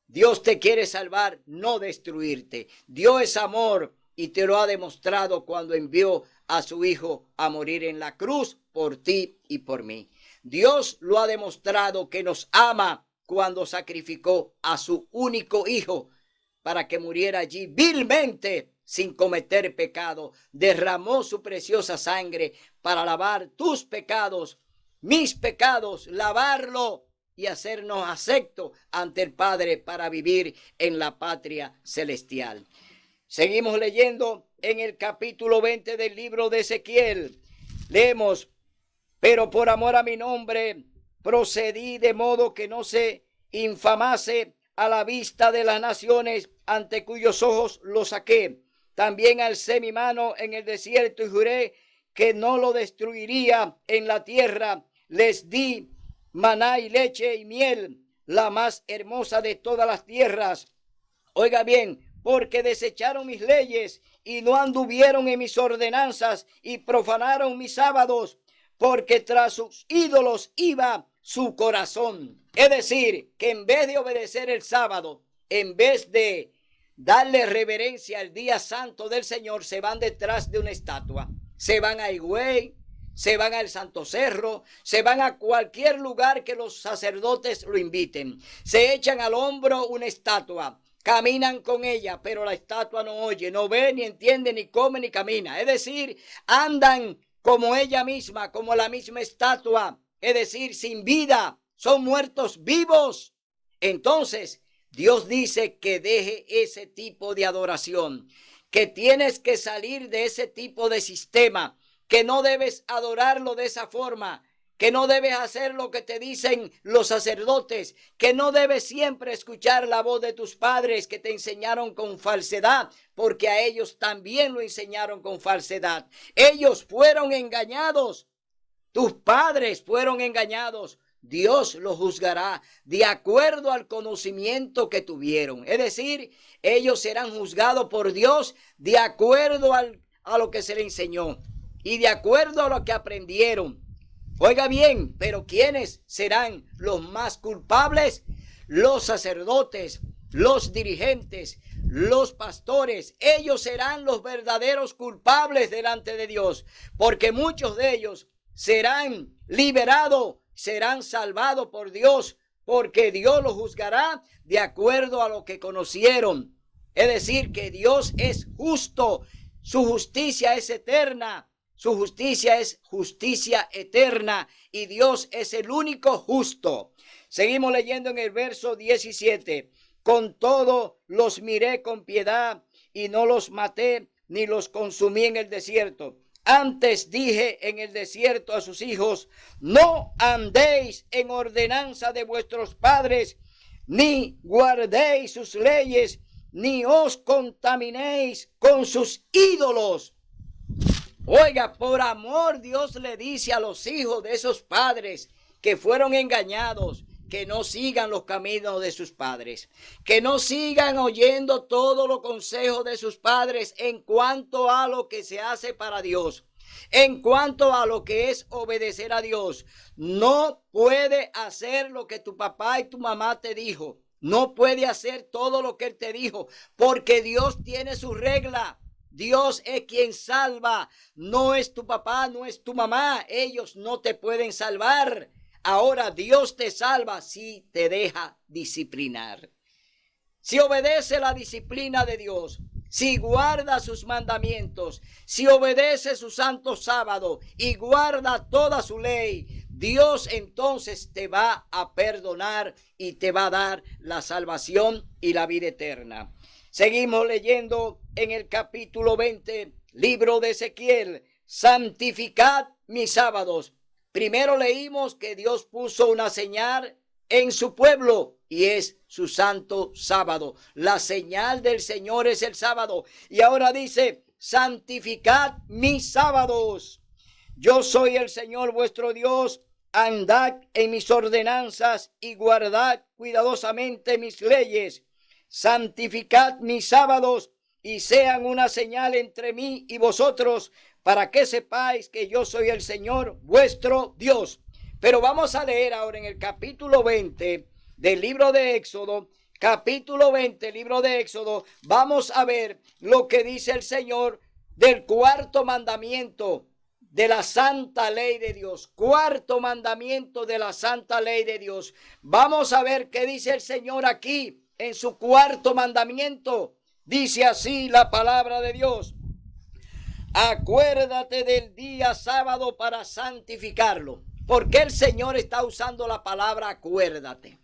Dios te quiere salvar, no destruirte. Dios es amor y te lo ha demostrado cuando envió a su Hijo a morir en la cruz por ti y por mí. Dios lo ha demostrado que nos ama cuando sacrificó a su único Hijo para que muriera allí vilmente sin cometer pecado. Derramó su preciosa sangre para lavar tus pecados, mis pecados, lavarlo y hacernos aceptos ante el Padre para vivir en la patria celestial. Seguimos leyendo en el capítulo 20 del libro de Ezequiel. Leemos, pero por amor a mi nombre procedí de modo que no se infamase a la vista de las naciones ante cuyos ojos lo saqué. También alcé mi mano en el desierto y juré que no lo destruiría en la tierra. Les di maná y leche y miel, la más hermosa de todas las tierras. Oiga bien, porque desecharon mis leyes y no anduvieron en mis ordenanzas y profanaron mis sábados, porque tras sus ídolos iba su corazón. Es decir, que en vez de obedecer el sábado, en vez de darle reverencia al día santo del Señor, se van detrás de una estatua. Se van a Higüey, se van al Santo Cerro, se van a cualquier lugar que los sacerdotes lo inviten. Se echan al hombro una estatua, caminan con ella, pero la estatua no oye, no ve, ni entiende, ni come, ni camina. Es decir, andan como ella misma, como la misma estatua, es decir, sin vida, son muertos vivos. Entonces, Dios dice que deje ese tipo de adoración, que tienes que salir de ese tipo de sistema, que no debes adorarlo de esa forma, que no debes hacer lo que te dicen los sacerdotes, que no debes siempre escuchar la voz de tus padres que te enseñaron con falsedad, porque a ellos también lo enseñaron con falsedad. Ellos fueron engañados, tus padres fueron engañados. Dios los juzgará de acuerdo al conocimiento que tuvieron. Es decir, ellos serán juzgados por Dios de acuerdo a lo que se les enseñó y de acuerdo a lo que aprendieron. Oiga bien, pero ¿quiénes serán los más culpables? Los sacerdotes, los dirigentes, los pastores. Ellos serán los verdaderos culpables delante de Dios, porque muchos de ellos serán liberados, serán salvados por Dios, porque Dios los juzgará de acuerdo a lo que conocieron. Es decir, que Dios es justo, su justicia es eterna, su justicia es justicia eterna y Dios es el único justo. Seguimos leyendo en el verso 17. Con todo los miré con piedad y no los maté ni los consumí en el desierto. Antes dije en el desierto a sus hijos, no andéis en ordenanza de vuestros padres, ni guardéis sus leyes, ni os contaminéis con sus ídolos. Oiga, por amor Dios le dice a los hijos de esos padres que fueron engañados, que no sigan los caminos de sus padres, que no sigan oyendo todos los consejos de sus padres en cuanto a lo que se hace para Dios, en cuanto a lo que es obedecer a Dios. No puede hacer lo que tu papá y tu mamá te dijo, no puede hacer todo lo que él te dijo, porque Dios tiene su regla. Dios es quien salva, no es tu papá, no es tu mamá, ellos no te pueden salvar. Ahora Dios te salva si te deja disciplinar. Si obedece la disciplina de Dios, si guarda sus mandamientos, si obedece su santo sábado y guarda toda su ley, Dios entonces te va a perdonar y te va a dar la salvación y la vida eterna. Seguimos leyendo en el capítulo 20, libro de Ezequiel, santificad mis sábados. Primero leímos que Dios puso una señal en su pueblo y es su santo sábado. La señal del Señor es el sábado. Y ahora dice, santificad mis sábados. Yo soy el Señor vuestro Dios. Andad en mis ordenanzas y guardad cuidadosamente mis leyes. Santificad mis sábados y sean una señal entre mí y vosotros, para que sepáis que yo soy el Señor vuestro Dios. Pero vamos a leer ahora en el capítulo 20 del libro de Éxodo, capítulo 20, libro de Éxodo, vamos a ver lo que dice el Señor del cuarto mandamiento de la santa ley de Dios. Cuarto mandamiento de la santa ley de Dios. Vamos a ver qué dice el Señor aquí en su cuarto mandamiento. Dice así la palabra de Dios. Acuérdate del día sábado para santificarlo. ¿Por qué el Señor está usando la palabra acuérdate?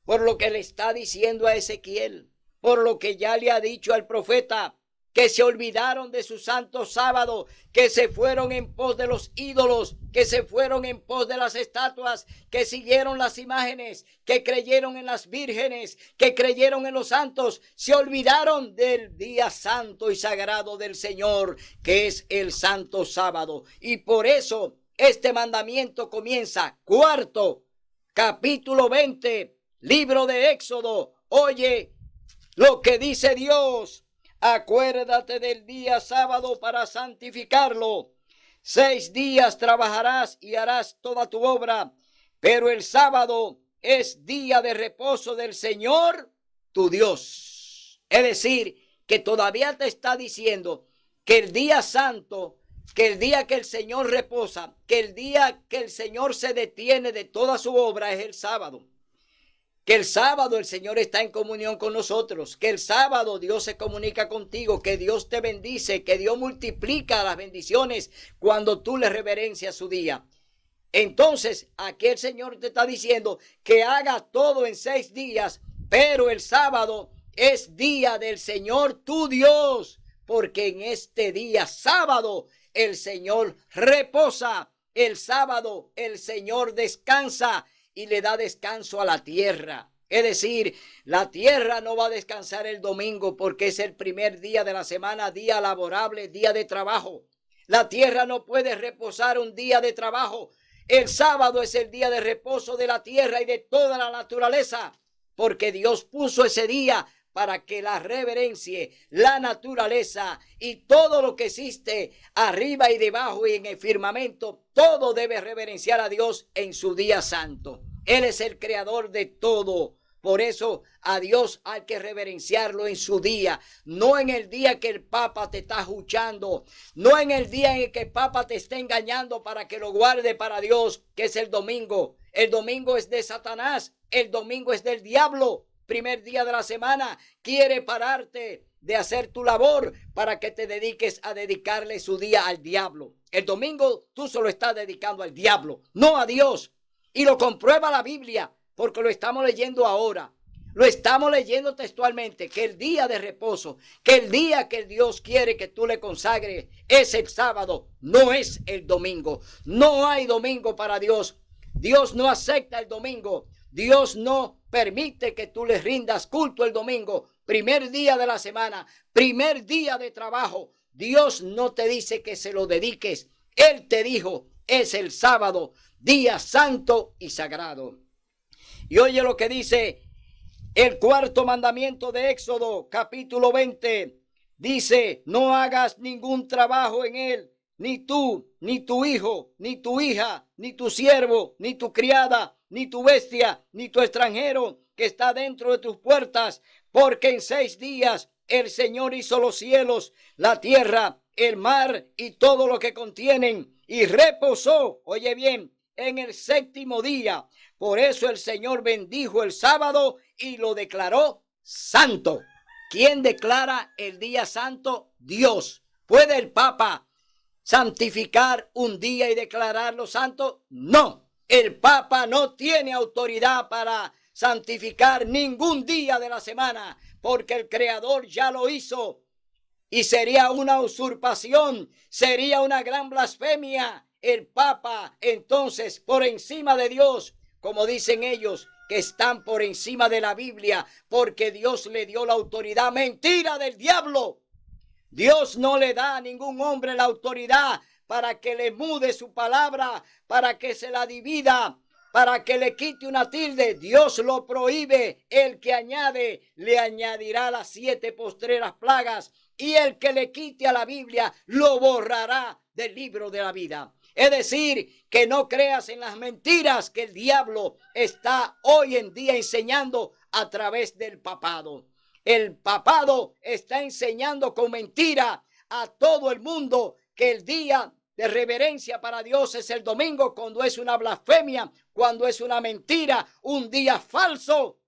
Por lo que le está diciendo a Ezequiel, por lo que ya le ha dicho al profeta, que se olvidaron de su santo sábado, que se fueron en pos de los ídolos, que se fueron en pos de las estatuas, que siguieron las imágenes, que creyeron en las vírgenes, que creyeron en los santos, se olvidaron del día santo y sagrado del Señor, que es el santo sábado. Y por eso este mandamiento comienza, cuarto, capítulo 20, libro de Éxodo. Oye lo que dice Dios. Acuérdate del día sábado para santificarlo. 6 días trabajarás y harás toda tu obra, pero el sábado es día de reposo del Señor tu Dios. Es decir, que todavía te está diciendo que el día santo que el día que el Señor reposa, que el día que el Señor se detiene de toda su obra es el sábado. Que el sábado el Señor está en comunión con nosotros, que el sábado Dios se comunica contigo, que Dios te bendice, que Dios multiplica las bendiciones cuando tú le reverencias su día. Entonces, aquí el Señor te está diciendo que haga todo en 6 días, pero el sábado es día del Señor tu Dios, porque en este día sábado el Señor reposa, el sábado el Señor descansa y le da descanso a la tierra. Es decir, la tierra no va a descansar el domingo porque es el primer día de la semana, día laborable, día de trabajo. La tierra no puede reposar un día de trabajo. El sábado es el día de reposo de la tierra y de toda la naturaleza, porque Dios puso ese día para que la reverencie, la naturaleza y todo lo que existe arriba y debajo y en el firmamento, todo debe reverenciar a Dios en su día santo. Él es el creador de todo. Por eso a Dios hay que reverenciarlo en su día, no en el día que el Papa te está escuchando, no en el día en el que el Papa te está engañando para que lo guarde para Dios, que es el domingo. El domingo es de Satanás, el domingo es del diablo. Primer día de la semana, quiere pararte de hacer tu labor para que te dediques a dedicarle su día al diablo. El domingo tú solo estás dedicando al diablo, no a Dios. Y lo comprueba la Biblia, porque lo estamos leyendo ahora. Lo estamos leyendo textualmente, que el día de reposo, que el día que Dios quiere que tú le consagres es el sábado, no es el domingo. No hay domingo para Dios. Dios no acepta el domingo. Dios no permite que tú le rindas culto el domingo, primer día de la semana, primer día de trabajo. Dios no te dice que se lo dediques. Él te dijo, es el sábado, día santo y sagrado. Y oye lo que dice el 4º mandamiento de Éxodo, capítulo 20. Dice, no hagas ningún trabajo en él, ni tú, ni tu hijo, ni tu hija, ni tu siervo, ni tu criada, ni tu bestia, ni tu extranjero que está dentro de tus puertas, porque en 6 días el Señor hizo los cielos, la tierra, el mar y todo lo que contienen, y reposó, oye bien, en el 7º día. Por eso el Señor bendijo el sábado y lo declaró santo. ¿Quién declara el día santo? Dios. ¿Puede el Papa santificar un día y declararlo santo? No. El Papa no tiene autoridad para santificar ningún día de la semana, porque el Creador ya lo hizo. Y sería una usurpación, sería una gran blasfemia. El Papa, entonces, por encima de Dios, como dicen ellos, que están por encima de la Biblia, porque Dios le dio la autoridad. Mentira del diablo. Dios no le da a ningún hombre la autoridad para que le mude su palabra, para que se la divida, para que le quite una tilde. Dios lo prohíbe. El que añade, le añadirá las 7 postreras plagas. Y el que le quite a la Biblia, lo borrará del libro de la vida. Es decir, que no creas en las mentiras que el diablo está hoy en día enseñando a través del papado. El papado está enseñando con mentira a todo el mundo que el día de reverencia para Dios es el domingo, cuando es una blasfemia, cuando es una mentira, un día falso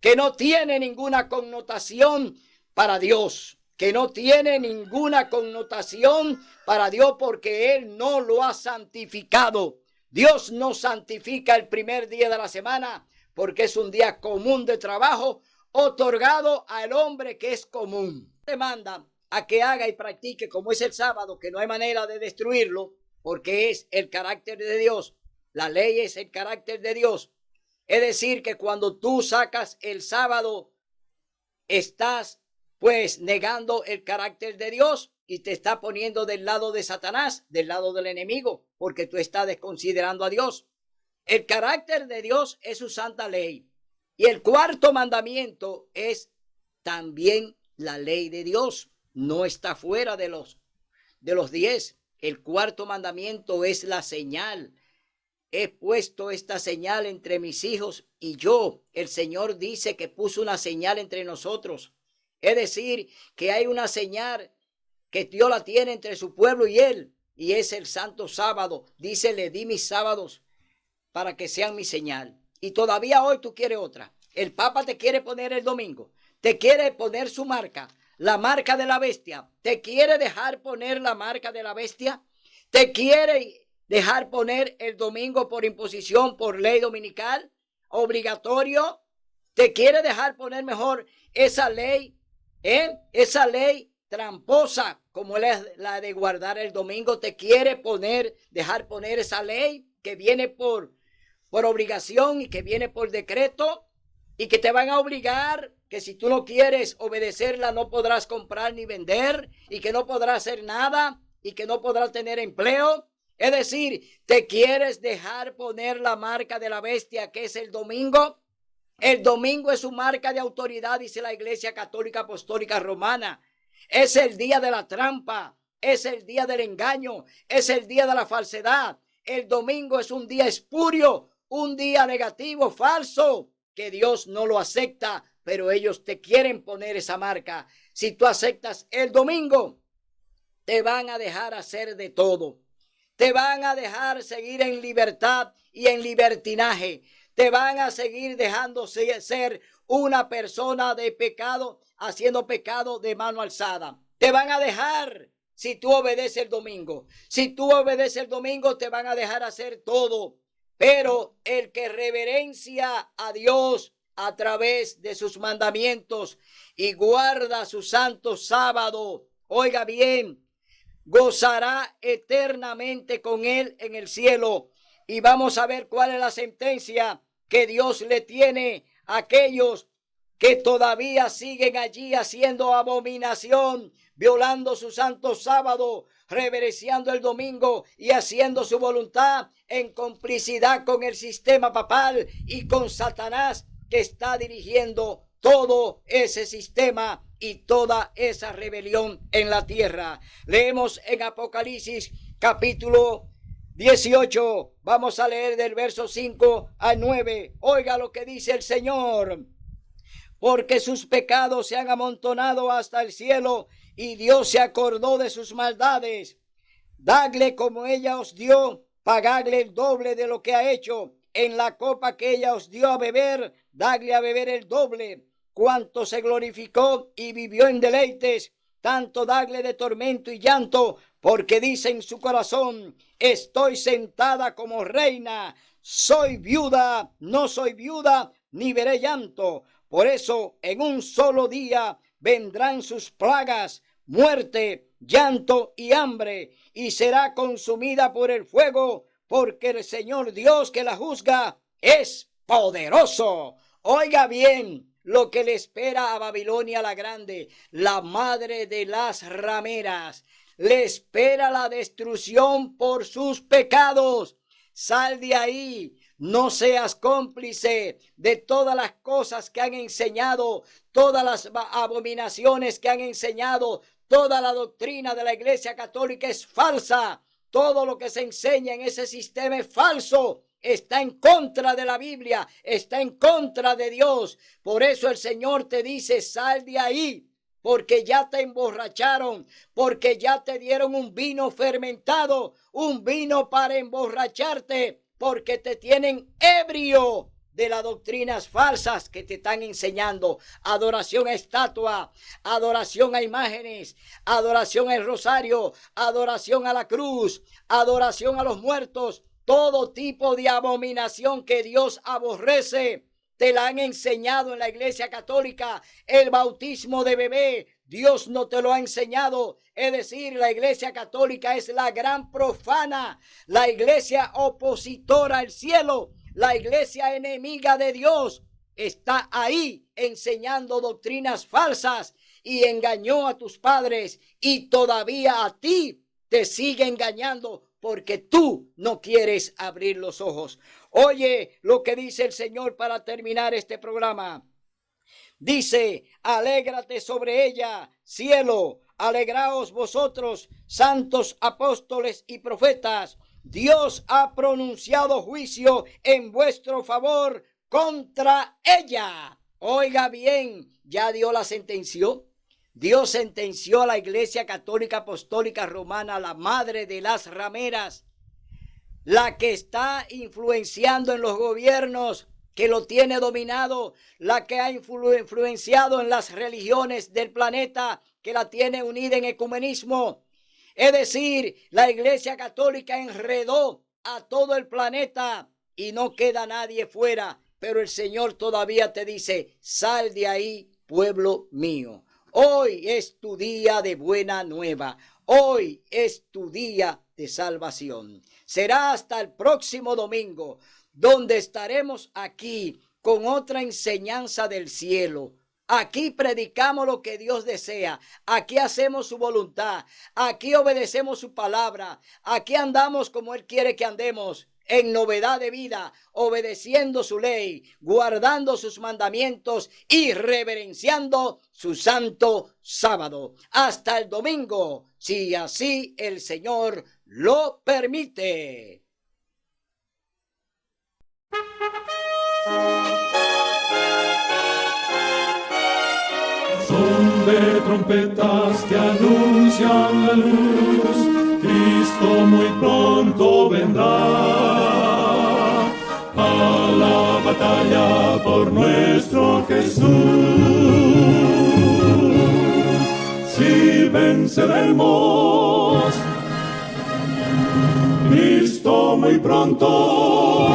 que no tiene ninguna connotación para Dios, que no tiene ninguna connotación para Dios, porque Él no lo ha santificado. Dios no santifica el primer día de la semana porque es un día común de trabajo otorgado al hombre que es común. Te manda a que haga y practique como es el sábado, que no hay manera de destruirlo, porque es el carácter de Dios. La ley es el carácter de Dios. Es decir, que cuando tú sacas el sábado, estás pues negando el carácter de Dios y te está poniendo del lado de Satanás, del lado del enemigo, porque tú estás desconsiderando a Dios. El carácter de Dios es su santa ley. Y el 4º mandamiento es también la ley de Dios. No está fuera de los 10. El 4º mandamiento es la señal. He puesto esta señal entre mis hijos y yo. El Señor dice que puso una señal entre nosotros. Es decir, que hay una señal que Dios la tiene entre su pueblo y Él. y es el santo sábado. Dice, le di mis sábados para que sean mi señal. Y todavía hoy tú quieres otra. El Papa te quiere poner el domingo. Te quiere poner su marca, la marca de la bestia. ¿Te quiere dejar poner la marca de la bestia? ¿Te quiere dejar poner el domingo por imposición, por ley dominical, obligatorio? ¿Te quiere dejar poner mejor esa ley, esa ley tramposa como la de guardar el domingo? ¿Te quiere dejar poner esa ley que viene por obligación y que viene por decreto y que te van a obligar que si tú no quieres obedecerla no podrás comprar ni vender y que no podrás hacer nada y que no podrás tener empleo? Es decir, ¿te quieres dejar poner la marca de la bestia que es el domingo? El domingo es su marca de autoridad, dice la Iglesia Católica Apostólica Romana. Es el día de la trampa, es el día del engaño, es el día de la falsedad. El domingo es un día espurio, un día negativo, falso, que Dios no lo acepta, pero ellos te quieren poner esa marca. Si tú aceptas el domingo, te van a dejar hacer de todo. Te van a dejar seguir en libertad y en libertinaje. Te van a seguir dejando ser una persona de pecado, haciendo pecado de mano alzada. Te van a dejar si tú obedeces el domingo. Si tú obedeces el domingo, te van a dejar hacer todo. Pero el que reverencia a Dios a través de sus mandamientos y guarda su santo sábado, oiga bien, gozará eternamente con él en el cielo. Y vamos a ver cuál es la sentencia que Dios le tiene a aquellos que todavía siguen allí haciendo abominación, violando su santo sábado, reverenciando el domingo y haciendo su voluntad en complicidad con el sistema papal y con Satanás, que está dirigiendo todo ese sistema y toda esa rebelión en la tierra. Leemos en Apocalipsis capítulo 18. Vamos a leer del verso 5 al 9. Oiga lo que dice el Señor. Porque sus pecados se han amontonado hasta el cielo y Dios se acordó de sus maldades. Dadle como ella os dio, pagadle el doble de lo que ha hecho. En la copa que ella os dio a beber, dadle a beber el doble. Cuanto se glorificó y vivió en deleites, tanto dadle de tormento y llanto, porque dice en su corazón, estoy sentada como reina, soy viuda, no soy viuda, ni veré llanto. Por eso en un solo día vendrán sus plagas, muerte, llanto y hambre, y será consumida por el fuego, porque el Señor Dios que la juzga es poderoso. Oiga bien lo que le espera a Babilonia la Grande, la madre de las rameras. Le espera la destrucción por sus pecados. Sal de ahí. No seas cómplice de todas las cosas que han enseñado, todas las abominaciones que han enseñado. Toda la doctrina de la Iglesia Católica es falsa. Todo lo que se enseña en ese sistema es falso. Está en contra de la Biblia, está en contra de Dios. Por eso el Señor te dice, sal de ahí, porque ya te emborracharon, porque ya te dieron un vino fermentado, un vino para emborracharte, porque te tienen ebrio de las doctrinas falsas que te están enseñando. Adoración a estatua, adoración a imágenes, adoración al rosario, adoración a la cruz, adoración a los muertos. Todo tipo de abominación que Dios aborrece, te la han enseñado en la Iglesia Católica. El bautismo de bebé, Dios no te lo ha enseñado. Es decir, la Iglesia Católica es la gran profana, la iglesia opositora al cielo, la iglesia enemiga de Dios. Está ahí enseñando doctrinas falsas y engañó a tus padres y todavía a ti te sigue engañando porque tú no quieres abrir los ojos. Oye lo que dice el Señor para terminar este programa. Dice, alégrate sobre ella, cielo, alegraos vosotros, santos apóstoles y profetas. Dios ha pronunciado juicio en vuestro favor contra ella. Oiga bien, ya dio la sentencia. Dios sentenció a la Iglesia Católica Apostólica Romana, la madre de las rameras, la que está influenciando en los gobiernos, que lo tiene dominado, la que ha influenciado en las religiones del planeta, que la tiene unida en ecumenismo. Es decir, la Iglesia Católica enredó a todo el planeta y no queda nadie fuera. Pero el Señor todavía te dice, sal de ahí, pueblo mío. Hoy es tu día de buena nueva. Hoy es tu día de salvación. Será hasta el próximo domingo, donde estaremos aquí con otra enseñanza del cielo. Aquí predicamos lo que Dios desea. Aquí hacemos su voluntad. Aquí obedecemos su palabra. Aquí andamos como Él quiere que andemos, en novedad de vida, obedeciendo su ley, guardando sus mandamientos y reverenciando su santo sábado. Hasta el domingo, si así el Señor lo permite. Son de trompetas que anuncian la luz, Cristo muy pronto vendrá a la batalla por nuestro Jesús. Si venceremos, Cristo muy pronto